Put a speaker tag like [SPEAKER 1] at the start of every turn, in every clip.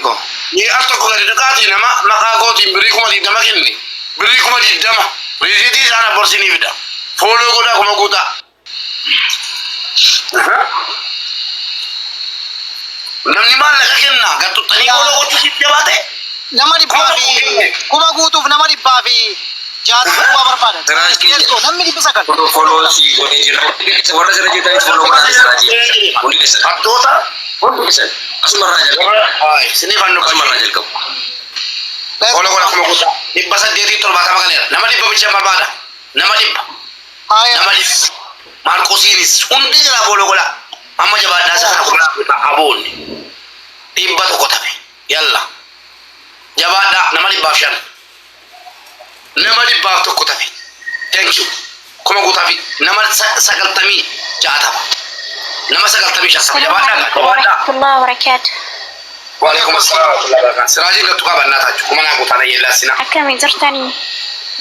[SPEAKER 1] ko.
[SPEAKER 2] Ni arto ko gadi dakati nama maka goti biri kuma di dama kenni. Biri kuma di dama. Riziti sana borsini vida. Follow ko da kuma kuta. Namni mal la kenna gattu tani ko ko ci jabate.
[SPEAKER 1] Nama dibbafi kuma guutuuf nama dibbafi jaatu kuma barbaada. Jechuun namni dibbisa kan.
[SPEAKER 3] Follow si goni jira. Warra jira jira follow kan siraji. Hundi kesan.
[SPEAKER 2] Abdota.
[SPEAKER 3] Hundi kesan. Asmar rajal.
[SPEAKER 2] Ay, sini fanno
[SPEAKER 3] Asmar rajal kamu.
[SPEAKER 2] Follow ko da kuma kuta. Dibbasa dedi tol bata magalera. Nama dibba bicha barbada. Nama dibba. Nama dibba. Marcosinis hundi jira follow ko da. Amma jabada sa ko da abon. Dibba to ko tabe. Yalla. Jabada nama dibba shan. Nama dibba to ko tabe. Thank you. Kuma ko tabe. Nama sagaltami jaata. Nama sagaltami shasa jabada.
[SPEAKER 4] Warahmatullahi wabarakatuh.
[SPEAKER 2] Waalaikum assalam warahmatullahi wabarakatuh. Siraji ga tuka banna ta kuma na gota na yella sina.
[SPEAKER 4] Akami jirtani.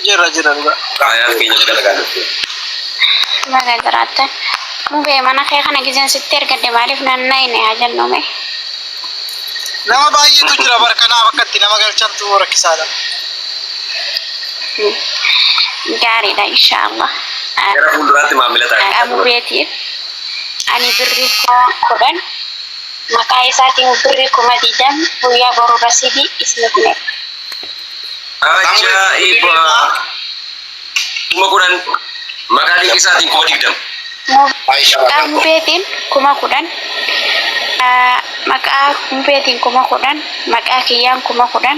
[SPEAKER 1] Jira juga.
[SPEAKER 3] Ayah kini jaga-jaga.
[SPEAKER 4] Maga jirata. Mube mana kaya kana gizan sitter gadde marif nanna ini aja nome.
[SPEAKER 1] Nama bayi itu jira barkana wakati nama galchan tu rakisada.
[SPEAKER 4] Gari dah insyaallah.
[SPEAKER 3] Kira munduran ti mamila tadi.
[SPEAKER 4] Abu Betir. Ani beri ko kodan. Maka isating beri ko madidam buya baru rasidi ismukne.
[SPEAKER 3] Aja ibu. Kumakuran makali isating ko madidam.
[SPEAKER 4] Abu Betin kumakudan. Maka Betin kumakudan. Maka kiyang kumakudan.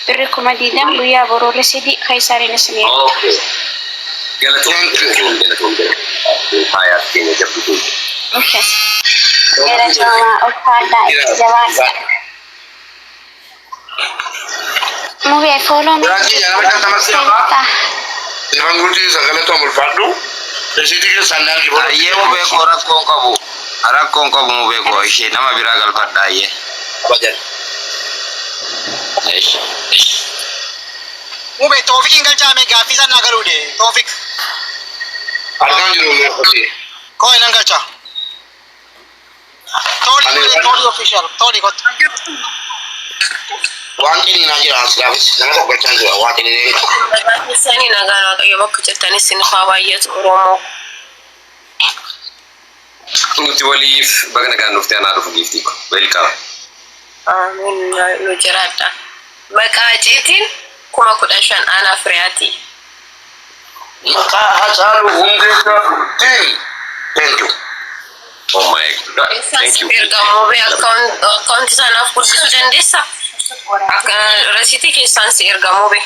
[SPEAKER 4] Beri ko madidam buya baru rasidi kaisarin ismukne.
[SPEAKER 3] Okay. Galatung. Ayah kini jabut.
[SPEAKER 4] Okay. Gara sama Okada jawab. Mube follow me.
[SPEAKER 2] Siraji jangan macam sama siapa. Devan guti sagala to amul fadu. Resiti ke sandal ki bola.
[SPEAKER 3] Aye mo be ko rakon kabu. Rakon kabu mo be ko shi nama biragal fadda aye.
[SPEAKER 2] Bajan.
[SPEAKER 3] Eish.
[SPEAKER 1] Mube Taufik galcha me gafisan na garude. Taufik.
[SPEAKER 2] Argan juru me kosi.
[SPEAKER 1] Kau yang galcha. Toli official. Toli kot.
[SPEAKER 2] Wanti ni najira aslafis. Nama to gachan jura wanti ni.
[SPEAKER 5] Sani nagano to yobo kucetani sin khawayet oromo.
[SPEAKER 3] Nuti walif bagana kan nufti ana rufu gifti ko. Welcome.
[SPEAKER 5] Amin no jirata. Makajitin kuma kudashan ana friati.
[SPEAKER 2] Maka hasalu hundeka tin. Thank you.
[SPEAKER 3] Oh my god. Thank you.
[SPEAKER 5] Bergamo be account sana kursi sudan desa. Akan resiti ke sansi ergamo be.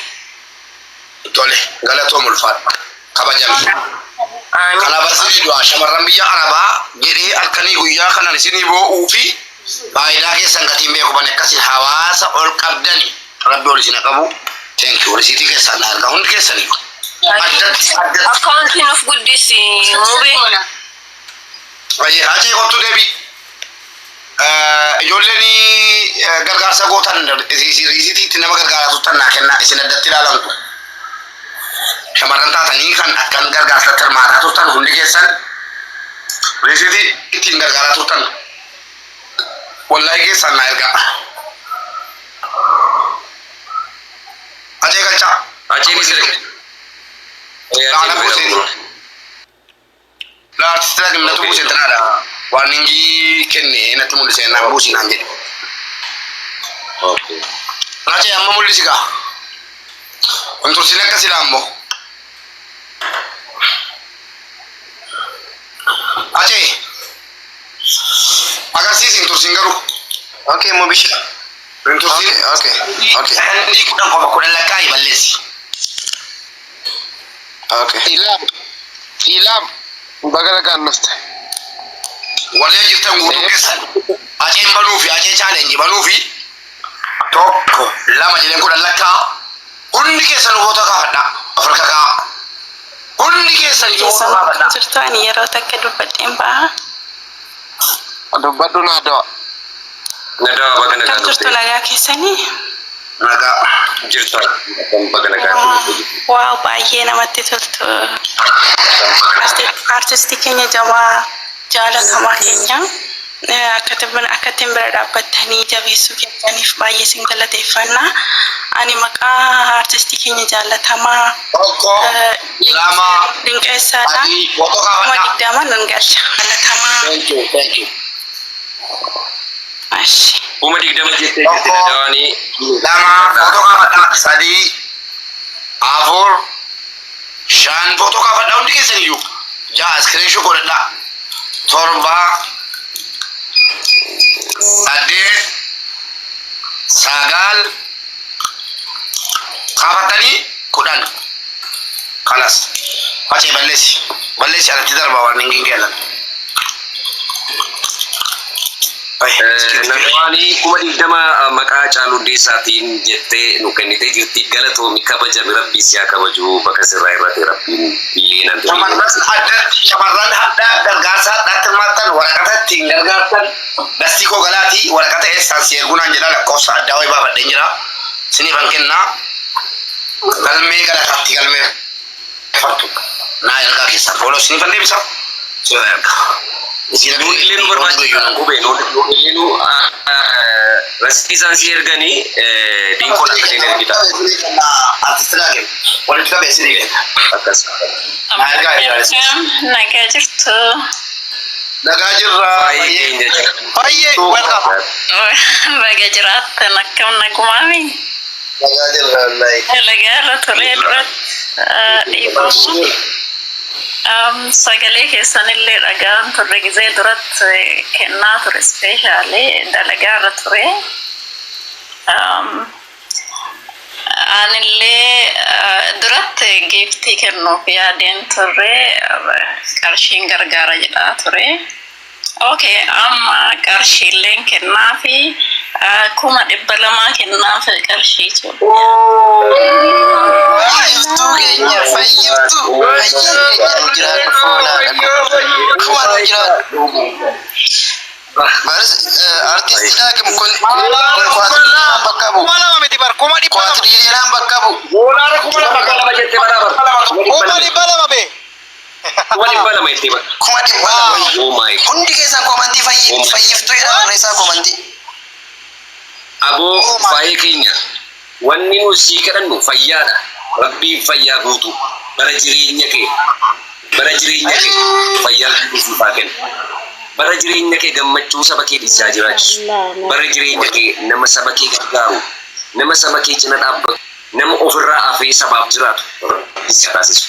[SPEAKER 2] Tole galato mulfat. Kabajam.
[SPEAKER 5] Amin.
[SPEAKER 2] Kana basiri do shamaran biya araba gidi alkani guya kana sini bo ufi. Baila ke sangati me ko bane kasin hawasa ol qabdani. Rabbi ol sina kabu. Thank you. Resiti ke sana ga hund ke sani.
[SPEAKER 5] Accounting of good disi mube.
[SPEAKER 2] Aye haji ko to debi. Yolleni gargarsa gotan risiti tinama gargara tutan na kenna isina dattira lantu. Shamaran ta tani kan gargarsa termata tutan hundi kesan. Risiti tin gargara tutan. Wallahi kesan na erga. Aje galcha.
[SPEAKER 3] Aje ni sirek.
[SPEAKER 2] Ana kusini. La artista que me la tuvo sentada. Waningi kenne na tumu se na busi na nje.
[SPEAKER 3] Okay.
[SPEAKER 2] Aje amma mulisika. Untuk sila kasi lambo. Aje. Agar sisi untuk singgaru.
[SPEAKER 1] Okay, mau bisa.
[SPEAKER 2] Untuk sini.
[SPEAKER 1] Okay.
[SPEAKER 2] Ini kita kau lakai balesi.
[SPEAKER 1] Okay. Ilam. Bagara kan nufti.
[SPEAKER 2] Wala jirta ngudu kesan. Aje banufi aje challenge banufi. Tokko lama jilen ko dalaka. Undi kesan wota ka hada. Afrika ka. Undi kesan wota ka hada.
[SPEAKER 5] Jirtani yaro takka dubbaden ba.
[SPEAKER 1] Dubbadu na do.
[SPEAKER 3] Nada bagana kan nufti.
[SPEAKER 5] Jirtu laga kesani.
[SPEAKER 2] Naga
[SPEAKER 3] Jirta kan bagana kan.
[SPEAKER 5] Wow, baay'ee namatti toltu. Artistii keenya jabaa jaalatamaa keenya
[SPEAKER 6] akkatin bira dhaabbattanii jabeessuu keessaniif baay'ee sin galateeffannaa. Ani maqaa artistii keenya jaallatamaa Dinqeessaadha. Kuma 20 nan galcha. Jaallatamaa.
[SPEAKER 2] Thank you.
[SPEAKER 6] Ashi.
[SPEAKER 3] Kuma 20 jettee jirti dawanii.
[SPEAKER 2] Lama foto kaafadha. Sadii. Afur. Shan foto kaafadha hundi keessaniyyuu. Jaha screenshot godhadha. Torba. Saddeet. Sagal. Kaafatanii 10. Kalas. Facee balleessi alatti darba waan hin gingeennan.
[SPEAKER 3] Nagawanii kuma 20 maqaa Caaluu Hundeessaatiin jettee nu kennitee jirti. Galatoomi kabajami rabbii si haa kabaju bakka sirraa irratti rabbiin biyyeenan
[SPEAKER 2] shamarran hadhaa gargaarsa hadhaatti hirmaattan waraqata ittiin gargaartan dastii koo galaatii waraqata eessaan si ergunaan jedha lakkoofsa addaa wayii baafadheen jira siniifan kennaa galmee galataatti galmee fartu naa ergaa keessaa fooloo siniifan deebisa siniifan ergaa.
[SPEAKER 3] Nuunillee barbaachisaa qubee nuunillee rasiisaan si erganii diinkoon akka isheen ergita.
[SPEAKER 2] Artistiidhaa kennu walitti qabeessi ni kenna.
[SPEAKER 3] Akkas.
[SPEAKER 4] Nagaa jirtu.
[SPEAKER 2] Nagaa jirra.
[SPEAKER 1] Baay'ee welcome.
[SPEAKER 4] Baga jiraattan akkam nagumaami.
[SPEAKER 2] Nagaa jirra wallahi.
[SPEAKER 4] Nagaa irra turee duratti dhiibbaa. Sagalee keessanillee dhagaan turre gizee duratti kennaa ture ispeeshaalee dalagaa irra ture. Anillee duratti giiftii kennuuf yaadeen turre qarshiin gargaara jedhaa ture. Okay, amma qarshiilleen kennaa fi 200 kennaa fi qarshii ture.
[SPEAKER 1] Fayyiftuu keenya fayyiftuu keenya jiraatu foolaadha. Kuma jiraatu. Artistiidhaa kun kwaatiriidhaan bakka bu'u. Kuma lama miti bar kuma dhibba lama. Kwaatiriidhaan bakka bu'u.
[SPEAKER 3] Boolaara kuma lama jettee barabar.
[SPEAKER 1] Kuma dhibba lama be.
[SPEAKER 3] Kuma 200 jettee bar.
[SPEAKER 1] Kuma dhibba lama.
[SPEAKER 3] Oh my.
[SPEAKER 1] Hundi keessan komantii fayyiftuu jedhamu isaa komantii.
[SPEAKER 3] Aboo faayee keenya wanni nu sii kadhannu fayyaadha. Rabbiin fayyaa guutu bara jireenya kee fayyaa guutuu siif haa kennu. Bara jireenya kee gammachuu saba kee dhiisaa jiraachisu. Bara jireenya kee nama saba kee gargaaru, nama saba kee cina dhaabbatu, nama ofirraa afee sabaaf jiraatu isa taasisu.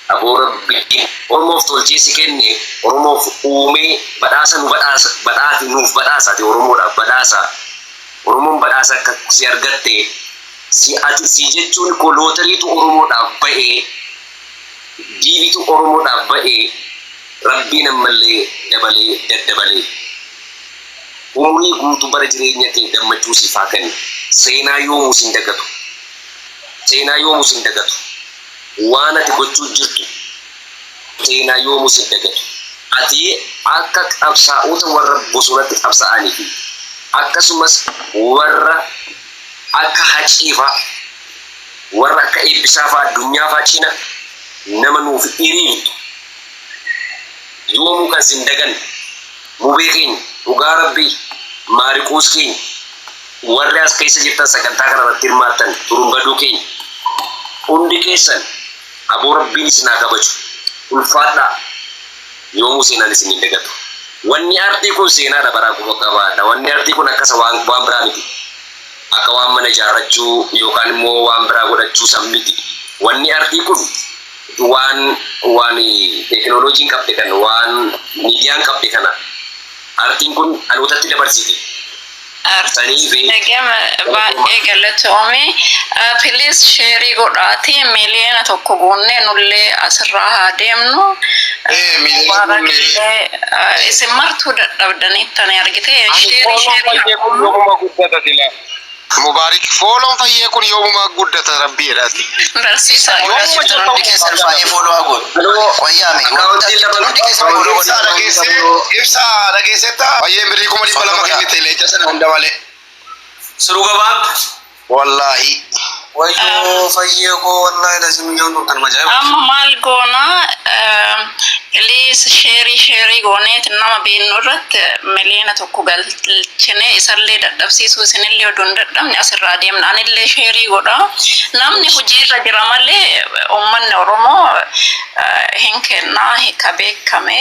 [SPEAKER 3] Aboo Rabbiin Oromoof tolchee si kenne, Oromoof uumee badhaasa nuuf badhaasaati Oromoodhaaf badhaasa. Oromoon badhaasa akka si argatte si jechuun ko lootariitu Oromoodhaaf ba'ee diinitu Oromoodhaaf ba'ee Rabbiin ammallee dabalee daddabalee umurii guutuu bara jireenya kee gammachuu siif haa kennu. Seenaa yoomuu sin dagatu. Waan ati gochuu jirtu seenaa yoomuu sin dagatu. Ati akka qabsaa'ota warra bosonatti qabsaa'anii fi akkasumas warra akka haciifaa warra akka eebbisaafaa addunyaafaa cina nama nuuf hiriirtu yoomuu kan sin dagan mubee keenya dhugaa Rabbii maariquus keenya warri as keessa jirtan sagantaa kana irratti hirmaattan turumbaduu keenya hundi keessan aboo Rabbiin isin haa kabaju ulfaadhaa yoomuu seenaan isin hin dagatu. Wanni artii kun seenaadha bara kuma qabaadha. Wanni artii kun akkasa waan biraa miti. Akka waan mana ijaarrachuu yookaan immoo waan biraa godhachuu san miti. Wanni artii kun waan teekinooloojiin qabde kana waan miidiyaan qabde kana artiin kun dhalootatti dabarsiti.
[SPEAKER 4] Gama baay'ee galatoome. Please share godhaati miliyoona tokko goonee nullee asirraa haa deemnu. Isin martuu dadhabdaniittani argite
[SPEAKER 1] Mubaarik fooloon fayyee kun yoomuma guddata rabbiidhaati.
[SPEAKER 4] barsiisaa
[SPEAKER 1] Hundi keessan faayee fooloo haa godhu. Wayyaame. Hundi keessan fooloo
[SPEAKER 2] ibsaa dhageessetta fayyeen birrii 200 kennite leenca sana hunda malee.
[SPEAKER 3] Suruu gabaan
[SPEAKER 2] Wallaahi.
[SPEAKER 1] fayyee koo wallahi lazim yoonu kan majaa'iba.
[SPEAKER 4] amma maal goona ilii
[SPEAKER 6] Please share goneet nama beenurrat miliyoona tokko galchine isallee dadhabsiisuu isinillee oduun dadhabne asirraa deemna anillee share godha namni hojiirra jira malee uummanni Oromoo hin kennaa ka beekame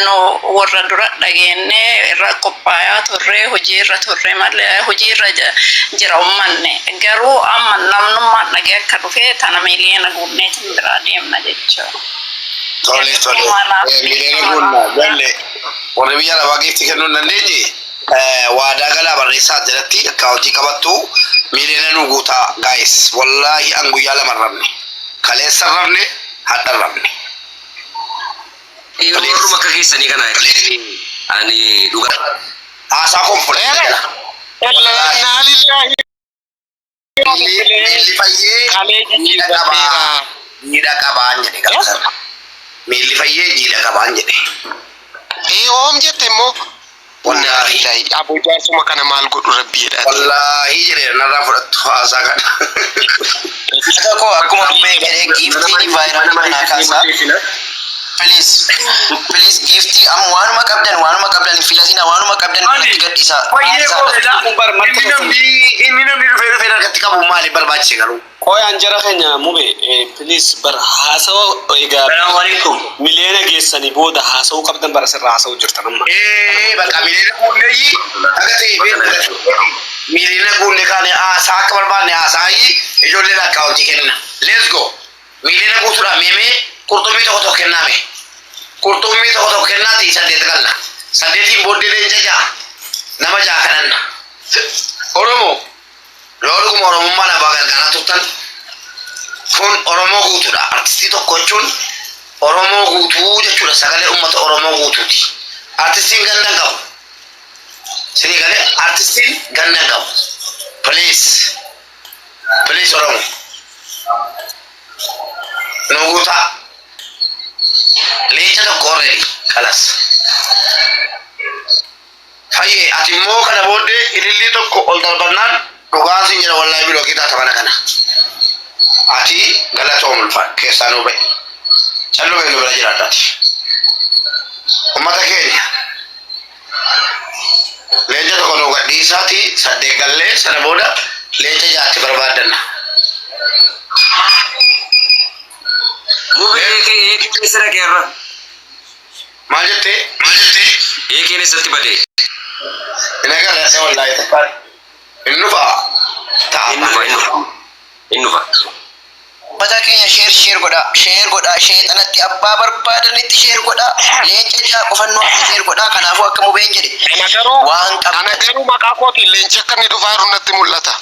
[SPEAKER 6] no warra dura dhageenne irra qophaayaa turre hojiirra turre malee hojiirra jira uummanni garuu amma namnummaan dhagee akka dhufe tana miliyoona guunneetiin biraa deemna jechuudha.
[SPEAKER 2] Tole. Miliyoona guunna galle. Warri biyya lafaa geessi kennuu hin dandeenye waadaa galaa barreessaa jalatti akkaawuntii qabattu miliyoona nu guutaa gaayis. Wallaahi an guyyaa lama rabne. Kaleessa rabne hadha rabne.
[SPEAKER 3] Warruma akka keessanii kana ani dhugaa.
[SPEAKER 2] Haasaa konfuree jala. Miilli fayyee jiidha qabaan jedhe gaafsan. Miilli fayyee jiidha qabaan jedhe.
[SPEAKER 1] Oom jette immoo.
[SPEAKER 2] Wallaahi.
[SPEAKER 1] Aboo jaarsuma kana maal godhu rabbiidha.
[SPEAKER 2] Wallaahi jedhe narraa fudhattu haasaa kana.
[SPEAKER 1] Akka koo akkuma dhummee jedhee giiftiin vaayiraalii kanaa kaasaa. Please gifti am waanuma qabdan filasina waanuma qabdan irratti gadhiisa.
[SPEAKER 2] Inni namni dhufee harkatti qabu maali barbaachise garuu.
[SPEAKER 7] Koy anjara keenya mube please bar haasawa egaa miliyoona geessanii booda haasawuu qabdan bara sirraa haasawuu jirtan amma.
[SPEAKER 2] Bakka miliyoona kuulleeyyi akka ta'e beekna. Miliyoona kuullee kaane haasaa akka barbaanne haasaayi ijoolleen akkaawuntii kenna. Let's go. Miliyoona guutuudhaan meemee qurxummii tokko kennaame. Qurxummii tokko kennaati 8 galla. 8 booddee leenca ja'a. Nama ja'a kananna. Oromoo. Looluma Oromummaa na gargaaraa turtan. Kun Oromoo guutuudha. Artistii tokko jechuun Oromoo guutuu jechuudha. Sagalee uummata Oromoo guutuuti. Artistiin ganda qabu. Sinii galee artistiin ganda qabu. Please Oromoo. Nu guutaa. Leenca tokko already kalas. Fayyee ati immoo kana booddee ilillii tokko ol darbannaan dhugaan siin jedha wallaahi biloo kitaa tapana kana. Ati galatoom ulfaa keessaa nuu bahe. Calluu bahe nu bira jiraadhaati. Uummata keenya. Leenca tokko nu gadhiisaati 8 gallee sana booda leenca jaatti barbaaddanna.
[SPEAKER 3] Sira keerra.
[SPEAKER 2] Maal jettee?
[SPEAKER 3] Eekeen eessatti badee?
[SPEAKER 2] Ina gara wallaahi takkaan. Innufa.
[SPEAKER 3] Innufa.
[SPEAKER 1] Mata keenya share godha sheexanatti abbaa barbaadanitti share godha leenca jaa qofannoo share godha kanaafuu akka mubeen jedhe waan qabna.
[SPEAKER 8] Ana garuu maqaa kootiin leenci akka inni dhufaa jiru natti mul'ata.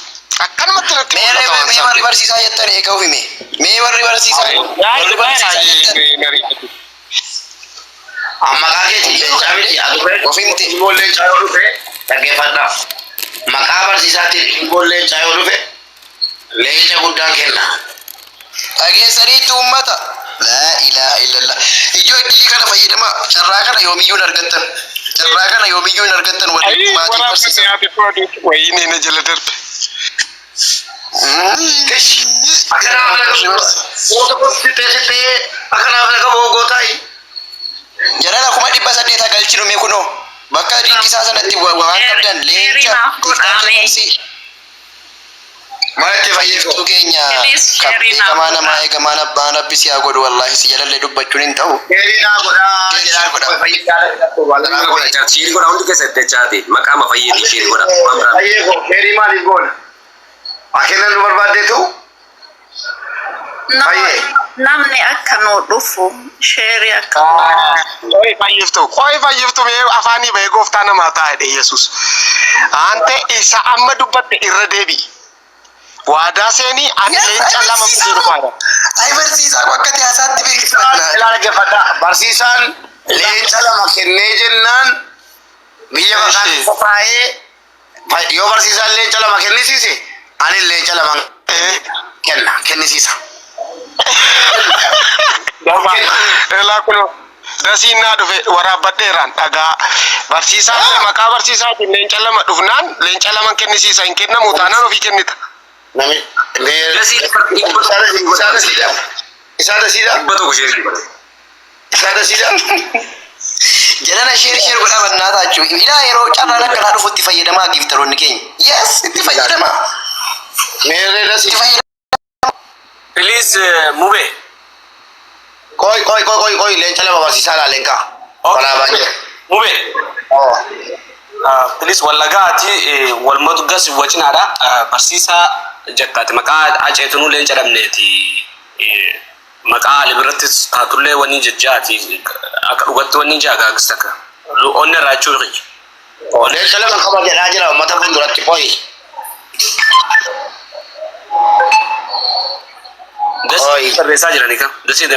[SPEAKER 8] Akkanumatti natti mul'ata waan
[SPEAKER 1] mee warri barsiisaa jettan eegaa ofime mee warri barsiisaa
[SPEAKER 2] maqaa keetiin leencaa miti
[SPEAKER 1] ofimti
[SPEAKER 2] immoo leencaa yoo dhufe dhaggeeffadhaa. Maqaa barsiisaatiin immoo leencaa yoo dhufe leenca guddaan kenna.
[SPEAKER 1] dhageessaniitti uummata laa ilaaha illallah ijoo iddilii kana fayyadama carraa kana yoomiyyuu hin argattan warri maatii barsiisaa.
[SPEAKER 8] Wayini na jala darbe.
[SPEAKER 1] Jarana kuma 800 galchinu mee kunoo bakka dinqisaa sanatti waan qabdan leenca
[SPEAKER 2] Maalatti fayyadu
[SPEAKER 1] keenya beekamaa namaa eegamaa abbaan abbisi haa godhu wallaahi si jalallee dubbachuun hin ta'u.
[SPEAKER 2] Keerinaa godhaa.
[SPEAKER 3] Shiiri godha hundi keessa dachaate maqaama fayyadii shiiri godha.
[SPEAKER 2] Fayyee keerii maaliif goona? Akeena nu barbaaddeetu?
[SPEAKER 6] namni akka nuu dhufu sheerii akka
[SPEAKER 8] Qoy fayyiftu mee afaanii bahee gooftaa namaa taa'edha Yesuus. Ante isa amma dubbatte irra deebi'i. Waadaa seenii ani leenca lama miti dhufaadha.
[SPEAKER 1] Ay barsiisaa akka tiyaasaatti beeksifadha.
[SPEAKER 2] Ilaala geeffadhaa. Barsiisaan leenca lama kennee jennaan biyya maqaan qophaa'ee yoo barsiisaan leenca lama kennisiise ani leenca lama kennisiisa.
[SPEAKER 8] Elaa kuno dasiinaa dhufe waraabadheeraan dhagaa barsiisaan maqaa barsiisaatiin leenca lama dhufnaan leenca lama kennisiisa hin kennamu taanaan ofii kennita.
[SPEAKER 2] Isaa dasiidha.
[SPEAKER 3] Dhibba tokko sheerii godhe.
[SPEAKER 2] Sada sida.
[SPEAKER 1] Jalana share godha bannata achu. Ila yero carraan akkana dhufutti fayyadamaa giftaroonni keenya. Yes, itti fayyadamaa.
[SPEAKER 2] Mere da si.
[SPEAKER 7] Please Mube.
[SPEAKER 2] Koi lencha lama masisa la lenka. Wala banje.
[SPEAKER 7] Mube.
[SPEAKER 2] Oh.
[SPEAKER 7] Please wallagaati walmatu gas wajinaadha barsiisaa jakkaati maqaa aceetunu leenca dhabneeti maqaa libirrattis taatullee wani jajjaati akka dhugatti wani jaagaagista ka onna raachuu riqi
[SPEAKER 2] Lencha lama kama jedhaa jira ummata fuulduratti koi.
[SPEAKER 7] das barreessaa jirani ka dasii